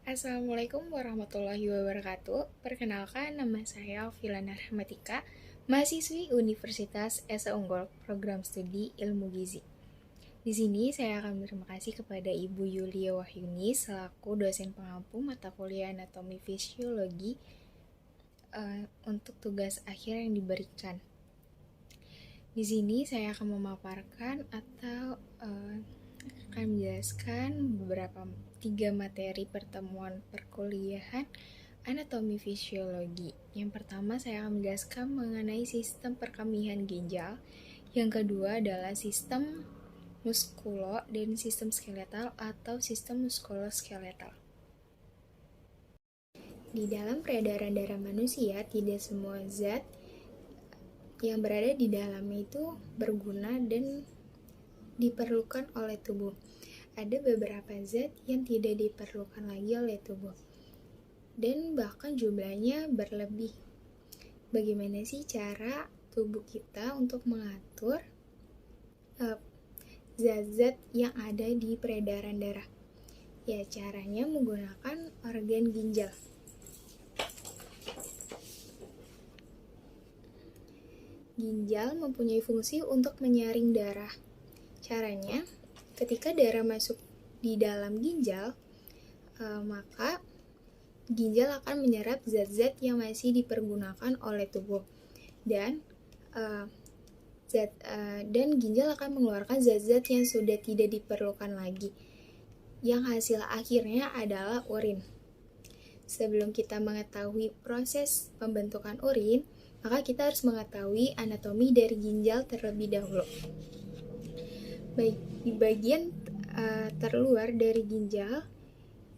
Assalamualaikum warahmatullahi wabarakatuh. Perkenalkan, nama saya Filana Rahmatika, mahasiswi Universitas Esa Unggul, program studi Ilmu Gizi. Di sini saya akan berterima kasih kepada Ibu Yulia Wahyuni selaku dosen pengampu mata kuliah anatomi fisiologi untuk tugas akhir yang diberikan. Di sini saya akan memaparkan atau akan menjelaskan beberapa 3 materi pertemuan perkuliahan anatomi fisiologi. Yang pertama saya akan menjelaskan mengenai sistem perkemihan ginjal. Yang kedua adalah sistem muskulo dan sistem skeletal atau sistem muskuloskeletal. Di dalam peredaran darah manusia, tidak semua zat yang berada di dalamnya itu berguna dan diperlukan oleh tubuh. Ada beberapa zat yang tidak diperlukan lagi oleh tubuh, dan bahkan jumlahnya berlebih. Bagaimana sih cara tubuh kita untuk mengatur zat-zat yang ada di peredaran darah? Ya, caranya menggunakan organ ginjal. Ginjal mempunyai fungsi untuk menyaring darah. Caranya, ketika darah masuk di dalam ginjal, maka ginjal akan menyerap zat-zat yang masih dipergunakan oleh tubuh, dan ginjal akan mengeluarkan zat-zat yang sudah tidak diperlukan lagi, yang hasil akhirnya adalah urin. Sebelum kita mengetahui proses pembentukan urin, maka kita harus mengetahui anatomi dari ginjal terlebih dahulu. Baik, di bagian terluar dari ginjal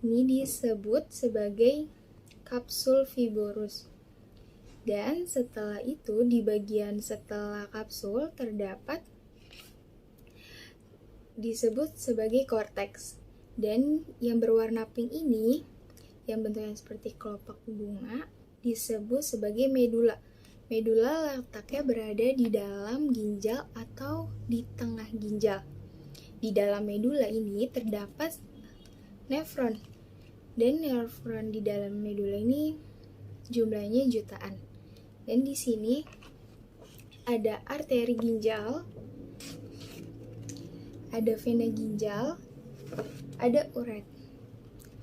ini disebut sebagai kapsul fibrous. Dan setelah itu, di bagian setelah kapsul terdapat disebut sebagai korteks. Dan yang berwarna pink ini, yang bentuknya seperti kelopak bunga, disebut sebagai medula. Medula letaknya berada di dalam ginjal atau di tengah ginjal. Di dalam medula ini terdapat nefron, dan nefron di dalam medula ini jumlahnya jutaan. Dan di sini ada arteri ginjal, ada vena ginjal, ada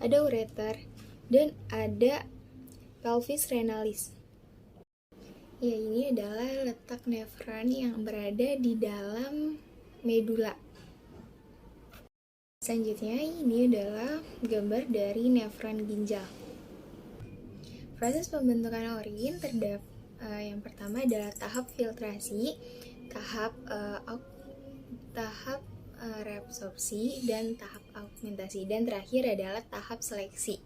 ureter, dan ada pelvis renalis. Ya, ini adalah letak nefron yang berada di dalam medula. Selanjutnya, ini adalah gambar dari nefron ginjal. Proses pembentukan urin terdapat yang pertama adalah tahap filtrasi, tahap reabsorpsi, dan tahap augmentasi, dan terakhir adalah tahap seleksi.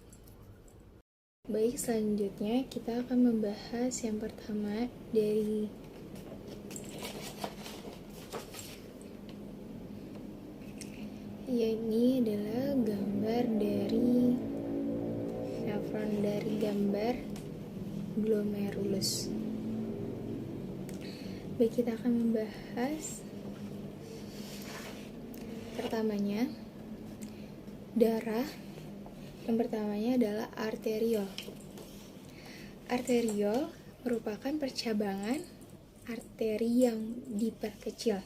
Baik, selanjutnya kita akan membahas yang pertama dari ini adalah gambar dari nefron dari gambar glomerulus. Baik, kita akan membahas pertamanya darah. Yang pertamanya adalah arteriol. Arteriol merupakan percabangan arteri yang diperkecil.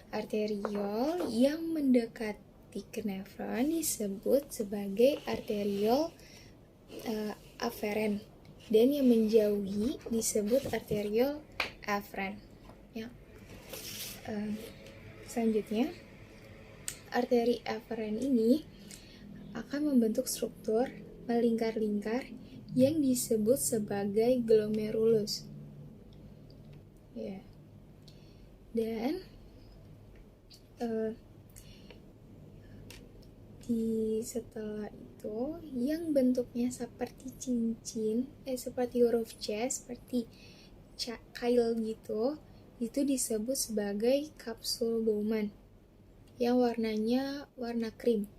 Arteriol yang mendekati ke nefron disebut sebagai arteriol aferen, dan yang menjauhi disebut arteriol aferen. Ya. Selanjutnya, arteri aferen ini akan membentuk struktur melingkar-lingkar yang disebut sebagai glomerulus. Ya. Dan setelah itu, yang bentuknya seperti cincin, seperti huruf C, seperti kail gitu, itu disebut sebagai kapsul Bowman, yang warnanya warna krim.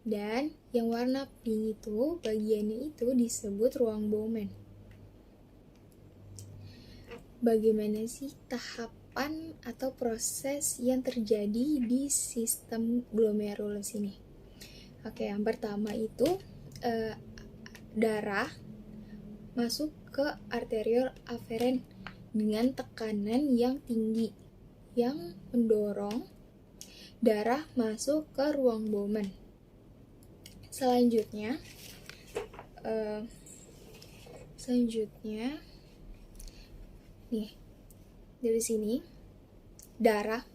Dan yang warna pink itu, bagiannya itu disebut ruang Bowman. Bagaimana sih tahapan atau proses yang terjadi di sistem glomerulus ini? Oke, yang pertama itu eh, darah masuk ke arteriol aferen dengan tekanan yang tinggi yang mendorong darah masuk ke ruang Bowman. Selanjutnya nih, dari sini darah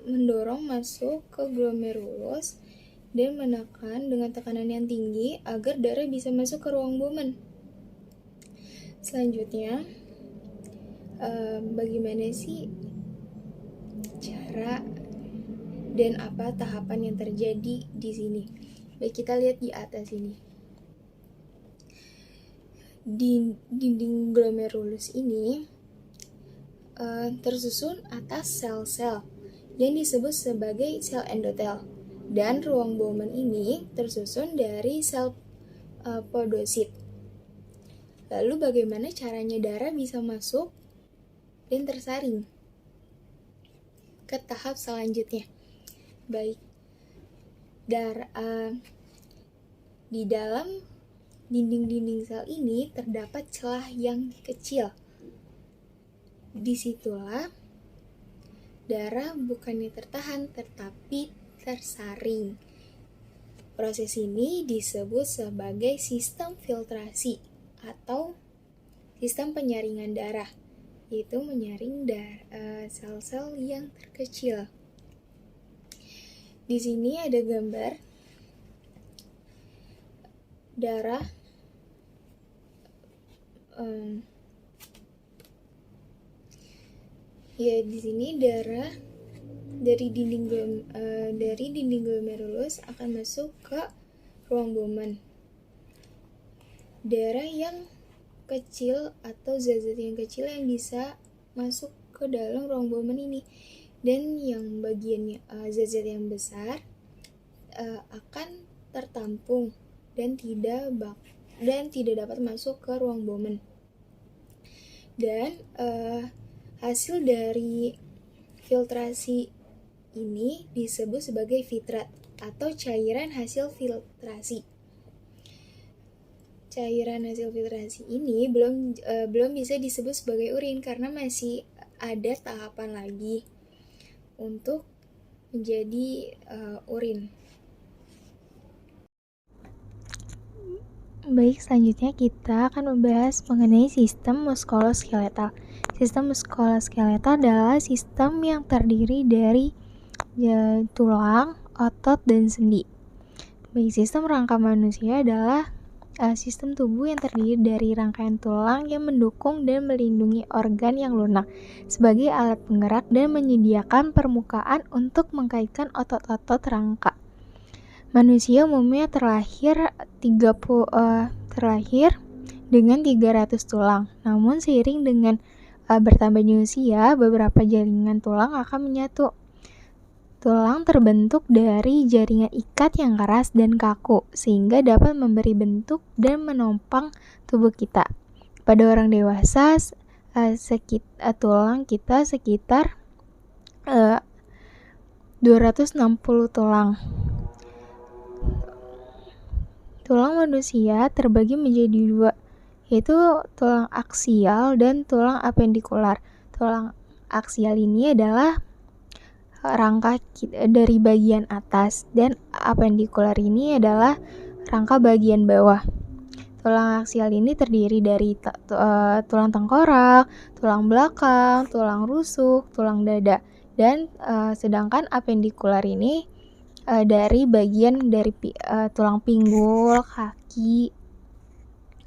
mendorong masuk ke glomerulus dan menekan dengan tekanan yang tinggi agar darah bisa masuk ke ruang Bowman. Selanjutnya, bagaimana sih cara dan apa tahapan yang terjadi di sini? Baik, kita lihat di atas ini. Di dinding glomerulus ini tersusun atas sel-sel yang disebut sebagai sel endotel, dan ruang Bowman ini tersusun dari sel podosit. Lalu bagaimana caranya darah bisa masuk dan tersaring ke tahap selanjutnya? Baik, di dalam dinding-dinding sel ini terdapat celah yang kecil. Disitulah darah bukannya tertahan tetapi tersaring. Proses ini disebut sebagai sistem filtrasi atau sistem penyaringan darah, yaitu menyaring sel-sel yang terkecil. Di sini ada gambar darah di sini darah dari dinding glomerulus akan masuk ke ruang Bowman. Darah yang kecil atau zat-zat yang kecil yang bisa masuk ke dalam ruang Bowman ini, dan yang bagiannya zat-zat yang besar akan tertampung dan tidak dapat masuk ke ruang Bowman. Dan hasil dari filtrasi ini disebut sebagai filtrat atau cairan hasil filtrasi. Cairan hasil filtrasi ini belum bisa disebut sebagai urin karena masih ada tahapan lagi untuk menjadi urin. Baik, selanjutnya kita akan membahas mengenai sistem muskuloskeletal. Sistem muskuloskeletal adalah sistem yang terdiri dari tulang, otot, dan sendi. Baik, sistem rangka manusia adalah sistem tubuh yang terdiri dari rangkaian tulang yang mendukung dan melindungi organ yang lunak sebagai alat penggerak dan menyediakan permukaan untuk mengkaitkan otot-otot rangka. Manusia umumnya terlahir dengan 300 tulang. Namun seiring dengan bertambahnya usia, beberapa jaringan tulang akan menyatu. Tulang terbentuk dari jaringan ikat yang keras dan kaku, sehingga dapat memberi bentuk dan menopang tubuh kita. Pada orang dewasa, tulang kita sekitar 260 tulang. Tulang manusia terbagi menjadi dua, yaitu tulang aksial dan tulang apendikular. Tulang aksial ini adalah rangka dari bagian atas, dan apendikular ini adalah rangka bagian bawah. Tulang aksial ini terdiri dari tulang tengkorak, tulang belakang, tulang rusuk, tulang dada, dan sedangkan apendikular ini dari bagian dari tulang pinggul, kaki,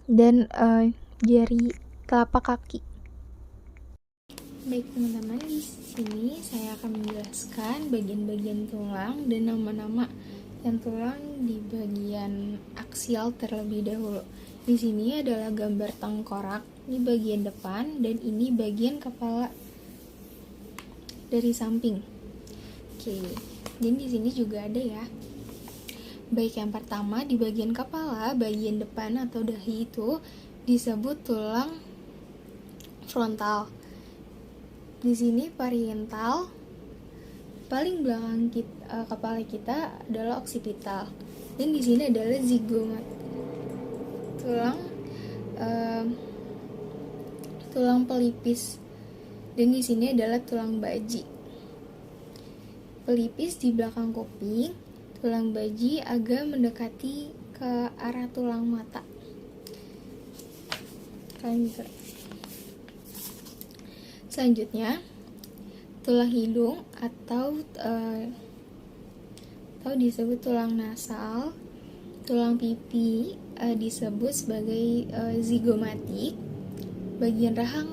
dan jari telapak kaki. Baik teman-teman, di sini saya akan menjelaskan bagian-bagian tulang dan nama-nama yang tulang di bagian aksial terlebih dahulu. Di sini adalah gambar tengkorak di bagian depan, dan ini bagian kepala dari samping. Oke. Dan di sini juga ada ya. Baik, yang pertama di bagian kepala, bagian depan atau dahi itu disebut tulang frontal. Di sini parietal paling belakang kepala kita adalah oksipital, dan di sini adalah zigomat, tulang pelipis, dan di sini adalah tulang baji. Pelipis di belakang kuping, tulang baji agak mendekati ke arah tulang mata. Selanjutnya, tulang hidung atau disebut tulang nasal, tulang pipi disebut sebagai zigomatik. Bagian rahang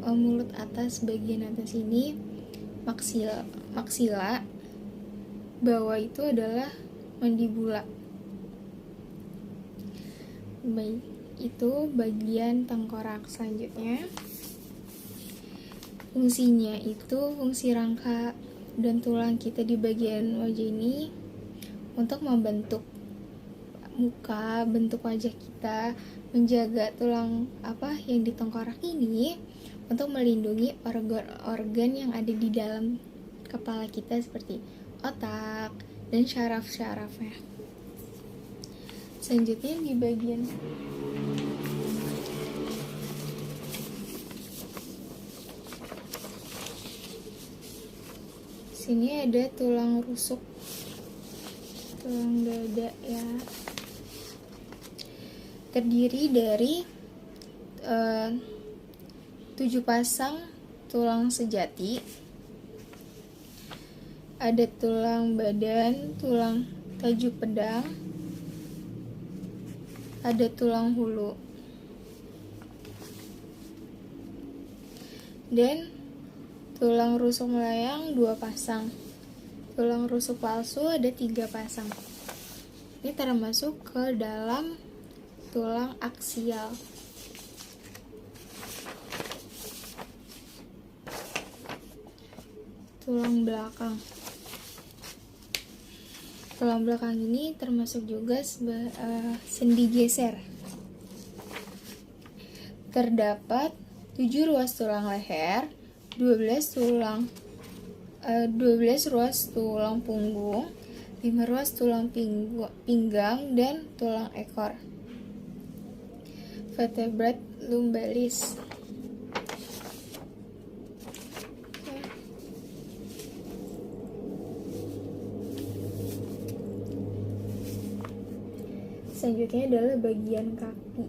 mulut atas, bagian atas ini maksila, bawah itu adalah mandibula. Baik, itu bagian tengkorak. Selanjutnya, fungsinya itu fungsi rangka dan tulang kita di bagian wajah ini untuk membentuk muka, bentuk wajah kita, menjaga tulang yang di tengkorak ini untuk melindungi organ-organ yang ada di dalam kepala kita seperti otak dan syaraf-syarafnya. Selanjutnya di bagian sini ada tulang rusuk, tulang dada ya, terdiri dari 7 pasang tulang sejati. Ada tulang badan, tulang tajuk pedang, ada tulang hulu, dan tulang rusuk melayang 2 pasang. Tulang rusuk palsu ada 3 pasang. Ini termasuk ke dalam tulang aksial. Tulang belakang. Tulang belakang ini termasuk juga sendi geser. Terdapat 7 ruas tulang leher, 12 ruas tulang punggung, 5 ruas tulang pinggang, dan tulang ekor. Vertebrae lumbalis. Selanjutnya adalah bagian kaki.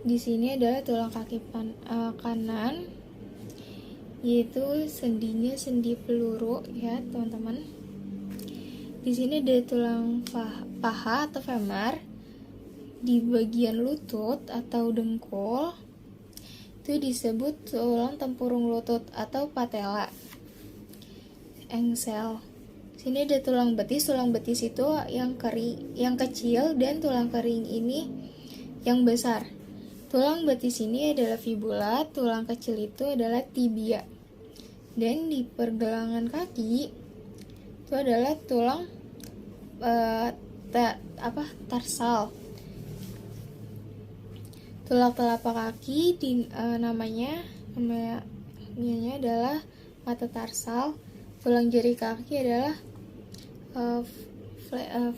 Di sini adalah tulang kaki kanan, yaitu sendinya sendi peluru ya teman-teman. Di sini ada tulang paha atau femur. Di bagian lutut atau dengkul itu disebut tulang tempurung lutut atau patella. Engsel. Sini ada tulang betis. Tulang betis itu yang kecil, dan tulang kering ini yang besar. Tulang betis ini adalah fibula, tulang kecil itu adalah tibia. Dan di pergelangan kaki itu adalah tulang tarsal. Tulang telapak kaki namanya adalah metatarsal. Tulang jari kaki adalah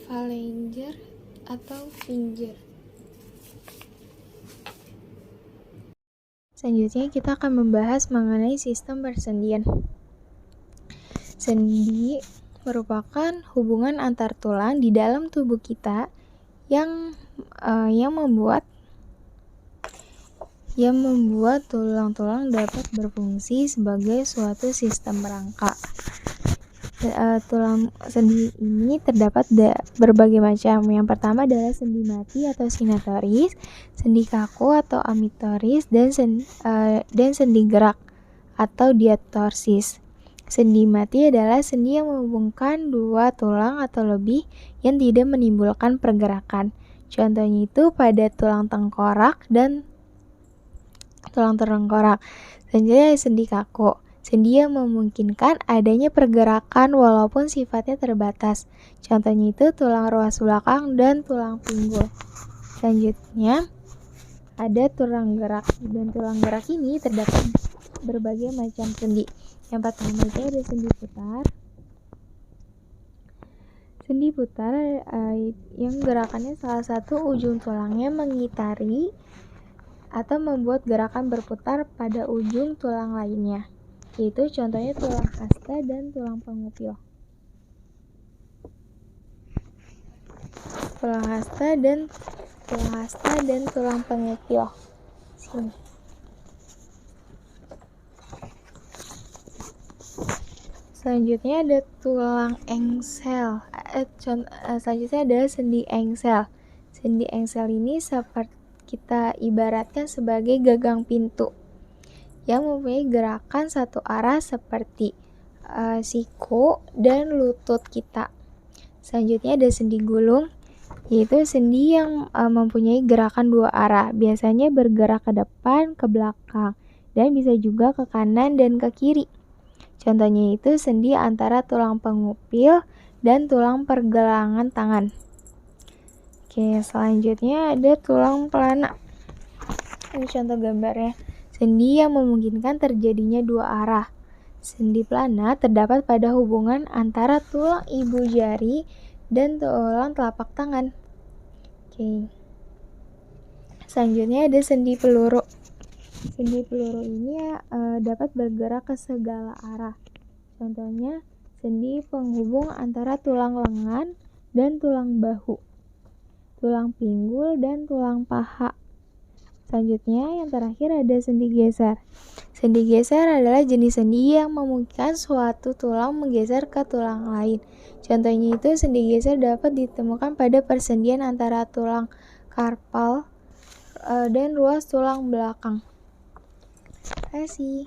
phalange atau finger. Selanjutnya kita akan membahas mengenai sistem persendian. Sendi merupakan hubungan antar tulang di dalam tubuh kita yang membuat tulang-tulang dapat berfungsi sebagai suatu sistem rangka. Tulang sendi ini terdapat berbagai macam. Yang pertama adalah sendi mati atau signatoris, sendi kaku atau amitoris, dan sendi gerak atau diatorsis. Sendi mati adalah sendi yang menghubungkan 2 tulang atau lebih yang tidak menimbulkan pergerakan. Contohnya itu pada tulang tengkorak dan tulang tengkorak. Selanjutnya sendi kaku. Sendi yang memungkinkan adanya pergerakan walaupun sifatnya terbatas. Contohnya itu tulang ruas belakang dan tulang pinggul. Selanjutnya ada tulang gerak, dan tulang gerak ini terdapat berbagai macam sendi. Yang pertama itu ada sendi putar. Sendi putar yang gerakannya salah satu ujung tulangnya mengitari atau membuat gerakan berputar pada ujung tulang lainnya, yaitu contohnya tulang hasta dan tulang pengupil. Tulang hasta dan tulang pengupil. Sini. Selanjutnya ada tulang engsel. Selanjutnya ada sendi engsel. Sendi engsel ini seperti kita ibaratkan sebagai gagang pintu yang mempunyai gerakan satu arah seperti siku dan lutut kita. Selanjutnya ada sendi gulung, yaitu sendi yang mempunyai gerakan dua arah, biasanya bergerak ke depan, ke belakang, dan bisa juga ke kanan dan ke kiri. Contohnya itu sendi antara tulang pengupil dan tulang pergelangan tangan. Oke, selanjutnya ada tulang pelana. Ini contoh gambarnya. Sendi yang memungkinkan terjadinya dua arah. Sendi pelana terdapat pada hubungan antara tulang ibu jari dan tulang telapak tangan. Oke. Selanjutnya ada sendi peluru. Sendi peluru ini dapat bergerak ke segala arah. Contohnya sendi penghubung antara tulang lengan dan tulang bahu, tulang pinggul dan tulang paha. Selanjutnya yang terakhir ada sendi geser. Sendi geser adalah jenis sendi yang memungkinkan suatu tulang menggeser ke tulang lain. Contohnya itu sendi geser dapat ditemukan pada persendian antara tulang karpal dan ruas tulang belakang. Terima kasih.